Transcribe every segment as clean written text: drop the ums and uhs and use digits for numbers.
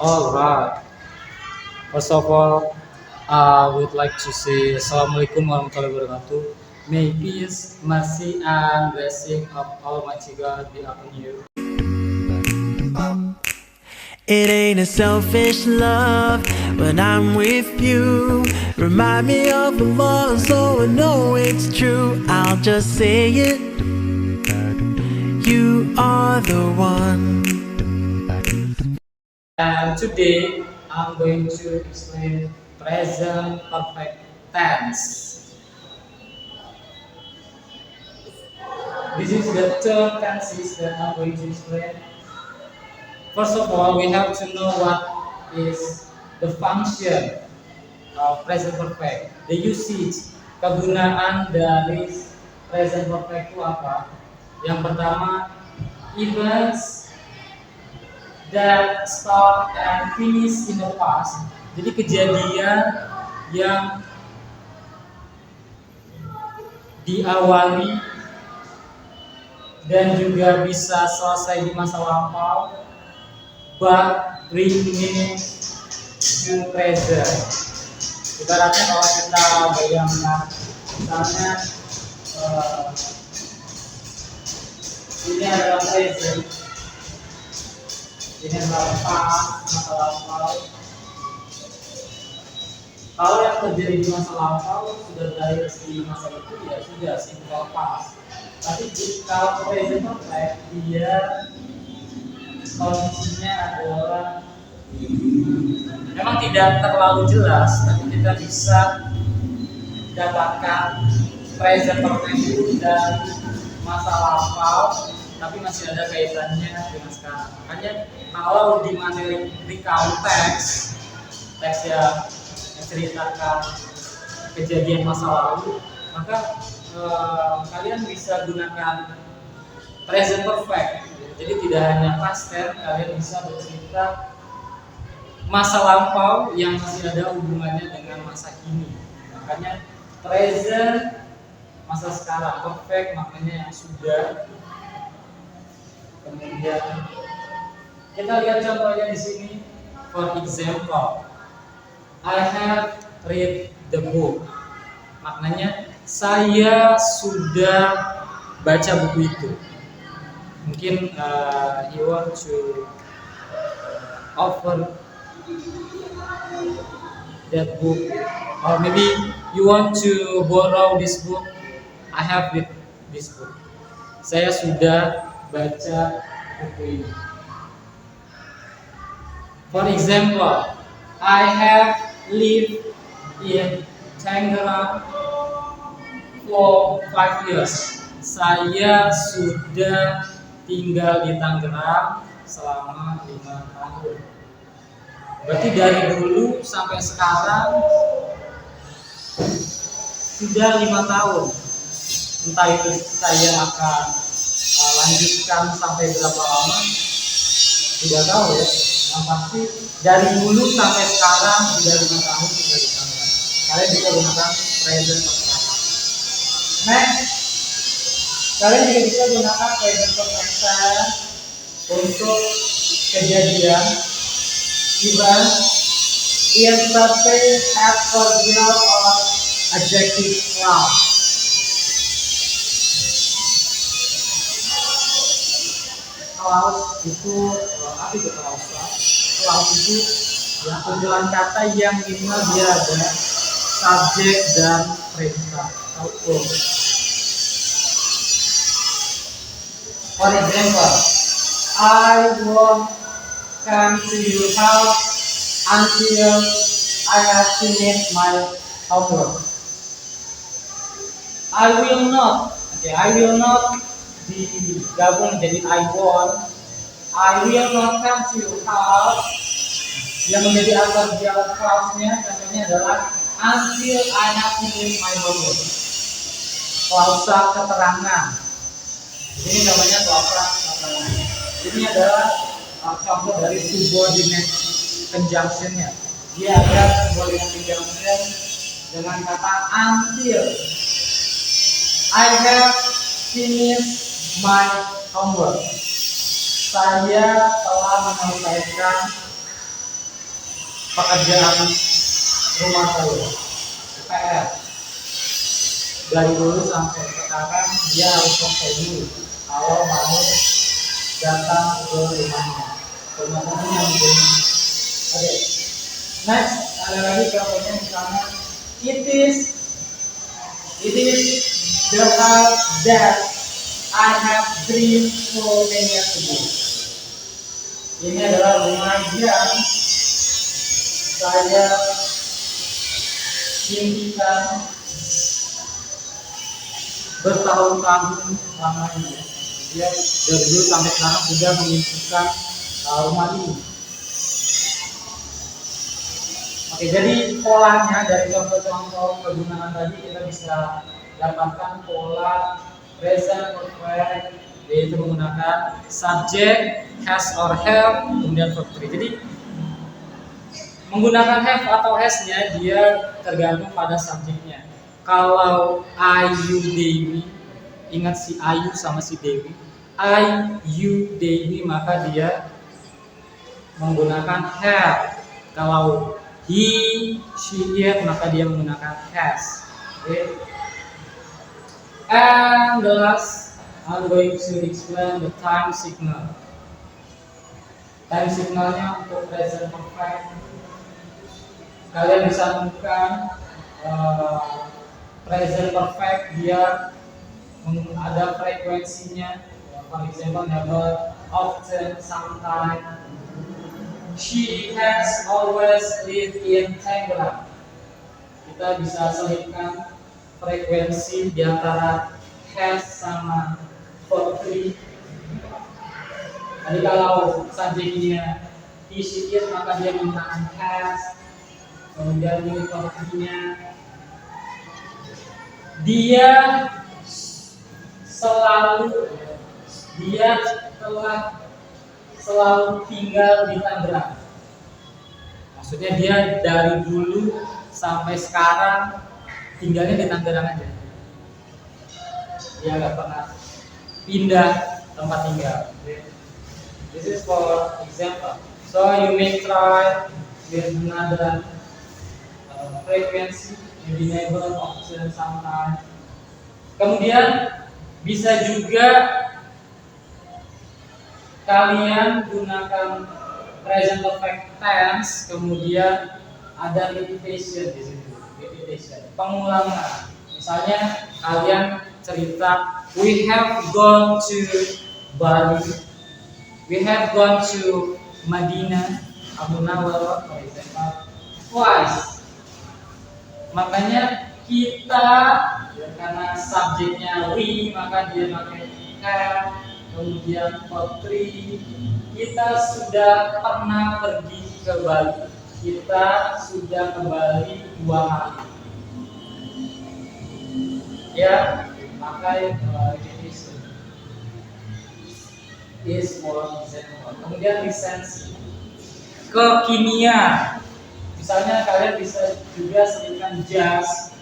All right. First of all, I would like to say Assalamualaikum warahmatullahi wabarakatuh. May peace, mercy, and blessing of Almighty God be upon you. It ain't a selfish love when I'm with you. Remind me of the more so I know it's true. I'll just say it. You are the one. And today, I'm going to explain present perfect tense. This is the third tenses that I'm going to explain. First of all, we have to know what is the function present perfect, the usage, kegunaan dari present perfect itu apa? Yang pertama, events that start and finish in the past. Jadi kejadian yang diawali dan juga bisa selesai di masa lampau, but bringing to present. Ibaratnya kalau kita bayangkan, misalnya eh, ini adalah present, ini adalah past, masa lampau. Kalau yang terjadi di masa lampau sudah berakhir di masa itu, ya sudah simple past. Tapi kalau present perfect, dia kondisinya adalah memang tidak terlalu jelas, tapi kita bisa dapatkan present perfect itu dari masa lampau, tapi masih ada kaitannya dengan sekarang. Makanya kalau di materi recount teks yang menceritakan kejadian masa lalu, maka kalian bisa gunakan present perfect. Jadi tidak hanya past tense, kalian bisa bercerita masa lampau yang masih ada hubungannya dengan masa kini. Makanya present masa sekarang, perfect maknanya yang sudah. Kemudian kita lihat contohnya di sini. For example, I have read the book. Maknanya saya sudah baca buku itu. Mungkin you want to offer that book, or maybe you want to borrow this book. I have read this book. Saya sudah baca buku ini. For example, I have lived in Tangerang for 5 years. Saya sudah tinggal di Tangerang selama 5 tahun. Berarti dari dulu sampai sekarang sudah 5 tahun. Entah itu saya akan lanjutkan sampai berapa lama, tidak tahu ya. Yang pasti dari dulu sampai sekarang sudah 5 tahun sudah di sana. Kalian bisa gunakan present perfect. Next, kalian juga bisa gunakan present perfect untuk kejadian event yang terjadi adverbial or adjective clause. Clause itu apa itu clause? Clause itu ya kumpulan kata yang minimal dia ada subjek dan predikat atau verb. For example, I won't come to your house until I have finished my homework. I will not. Okay, I will not digabung jadi I won't. I will not come to your house. Yang menjadi adverbial clause-nya contohnya adalah until I have finished my homework. Klausa keterangan. Ini namanya klausa keterangan. Ini adalah contoh dari subordinate conjunction-nya. Dia ada subordinate conjunction dengan kata until. I have finished my homework. Saya telah menyelesaikan pekerjaan rumah saya, PR. Dari dulu sampai sekarang dia harus selesai dulu kalau mau datang ke rumahnya. Rumah yang begini. Oke. Next, ada lagi contohnya misalnya it is the house that I have dreamed so many years ago. Ini adalah rumah yang saya impikan bertahun-tahun lamanya. Dia dari dulu sampai sekarang sudah memimpikan rumah ini. Oke, jadi polanya dari contoh-contoh kegunaan tadi kita bisa dapatkan pola present perfect, yaitu menggunakan subject, has or have, kemudian verb 3. Jadi menggunakan have atau has-nya dia tergantung pada subjeknya. Kalau I, you, Dewi, ingat si Ayu sama si Dewi. I, you, Dewi, maka dia menggunakan have. Kalau he, she, it, maka dia menggunakan has. Okay. And the last, I'm going to explain the time signal. Time signalnya untuk present perfect. Kalian bisa temukan present perfect dia ada frekuensinya. For example, never, often, sometimes. She has always lived in Tangerang. Kita bisa selipkan frekuensi di antara has sama verb 3. Jadi kalau subjeknya he, she, it, maka dia menggunakan has. Kemudian ini verb 3-nya dia telah selalu tinggal di Tangerang. Maksudnya dia dari dulu sampai sekarang tinggalnya di Tangerang aja. Dia nggak pernah pindah tempat tinggal. This is for example. So you may try with another frequency, maybe never, often, sometimes. Kemudian bisa juga kalian gunakan present perfect tense, kemudian ada repetition di situ, repetition, pengulangan. Misalnya kalian cerita, we have gone to Bali, we have gone to Madinah, Abu Nawar, for example, twice. Makanya kita, ya, karena subjeknya we, maka dia pakai have. Kemudian verb 3, kita sudah pernah pergi ke Bali, kita sudah kembali 2 kali. Ya, maka repetition is for example. Kemudian lisensi kekinian. Misalnya kalian bisa juga selipkan just.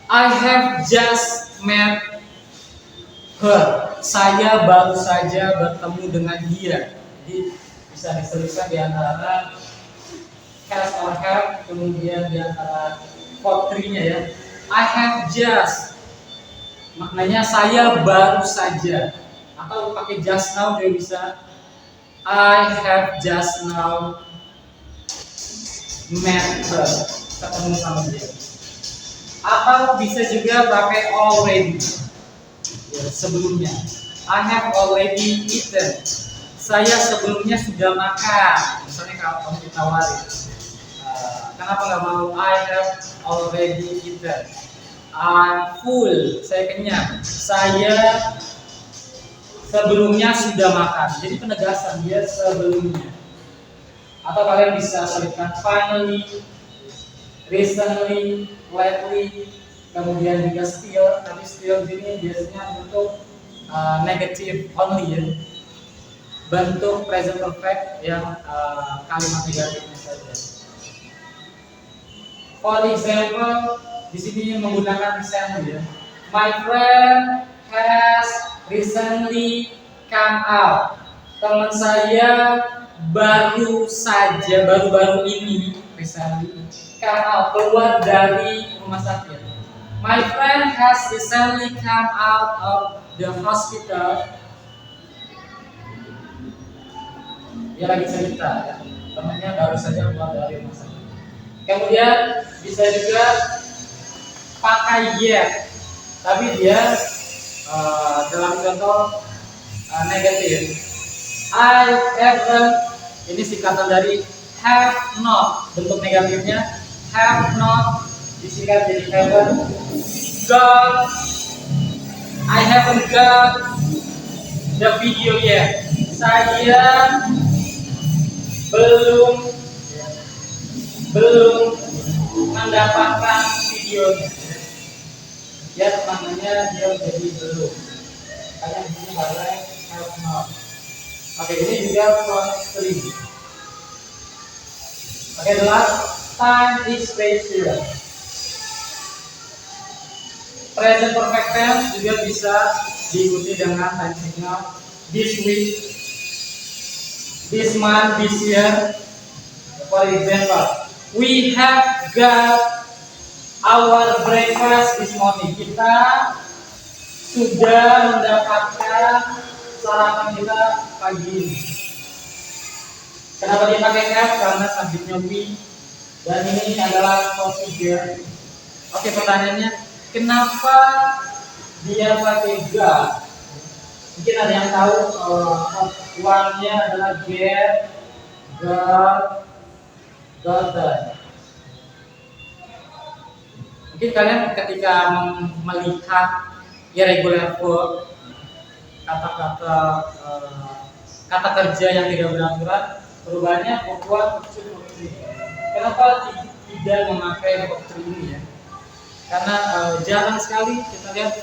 I have just met her. Saya baru saja bertemu dengan dia. Jadi bisa diselipkan di antara has or have, kemudian di antara verb 3-nya ya. I have just, maknanya saya baru saja. Atau pakai just now juga bisa. I have just now met her, ketemu sama dia. Atau bisa juga pakai already, ya, sebelumnya. I have already eaten. Saya sebelumnya sudah makan. Misalnya kalau kamu ditawarin, kenapa nggak mau? I have already eaten. I'm full. Saya kenyang. Saya sebelumnya sudah makan. Jadi penegasan dia sebelumnya. Atau kalian bisa selipkan finally, recently, lately, kemudian juga still. Tapi still ini biasanya untuk negative only ya, bentuk present perfect yang kalimat negatifnya saja. For example, di sini menggunakan recently ya. My friend has recently come out. Teman saya baru-baru ini recently keluar dari rumah sakit. My friend has recently come out of the hospital. Dia lagi cerita ya, temannya baru saja keluar dari rumah sakit. Kemudian bisa juga pakai yet, tapi dia dalam contoh negatif. I haven't, ini singkatan dari have not, bentuk negatifnya have not disingkat jadi haven't got, I haven't got the video yet. Saya belum mendapatkan videonya. Ya namanya dia jadi belum. Makanya di sini pakai have not. Oke, ini juga from 3. Oke, the last time is spatial. Present perfect tense juga bisa diikuti dengan time signal this week, this month, this year. For example, we have got our breakfast this morning. Kita sudah mendapatkan sarapan kita pagi ini. Kenapa dia pakai have? Karena subjeknya we, dan ini adalah procedure. Oke, pertanyaannya, kenapa dia pakai got? Mungkin ada yang tahu one-nya adalah get, got, gotten. Mungkin kalian ketika melihat irregular verb, kata kerja yang tidak beraturan, perubahannya membuat verb. Kenapa tidak memakai verb ini ya? Karena jarang sekali kita lihat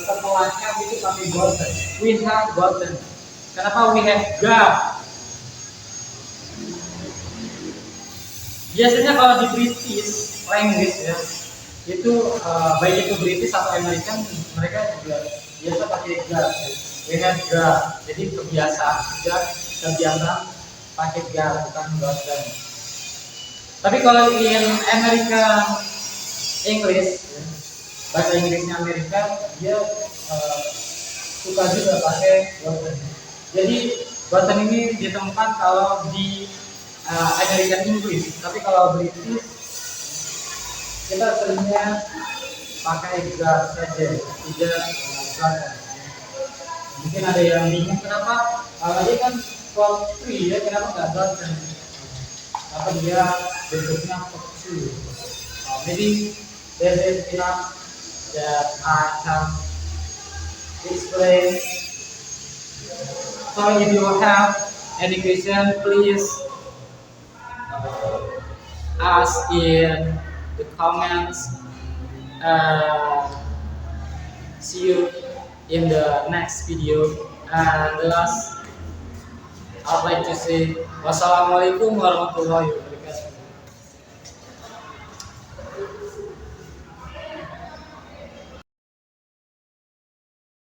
setelah have itu pakai gotten. We have gotten. Kenapa we have got? Biasanya kalau di British language ya, itu baik itu British atau American, mereka juga biasa pakai got. We have got. Jadi kebiasaan pakai got bukan gotten. Tapi kalau in American English, bahasa Inggrisnya Amerika, dia suka juga pakai gotten. Jadi gotten ini ditemukan kalau di American English, tapi kalau British kita seringnya pakai got saja, tidak gotten. Mungkin ada yang bingung kenapa dia kan verb 3 ya, kenapa nggak gotten? Apa dia bentuknya verb 2? Maybe there is enough that I can explain. So if you have any question, please ask in the comments. See you in the next video. And last, I'd like to say wassalamualaikum warahmatullahi wabarakatuh.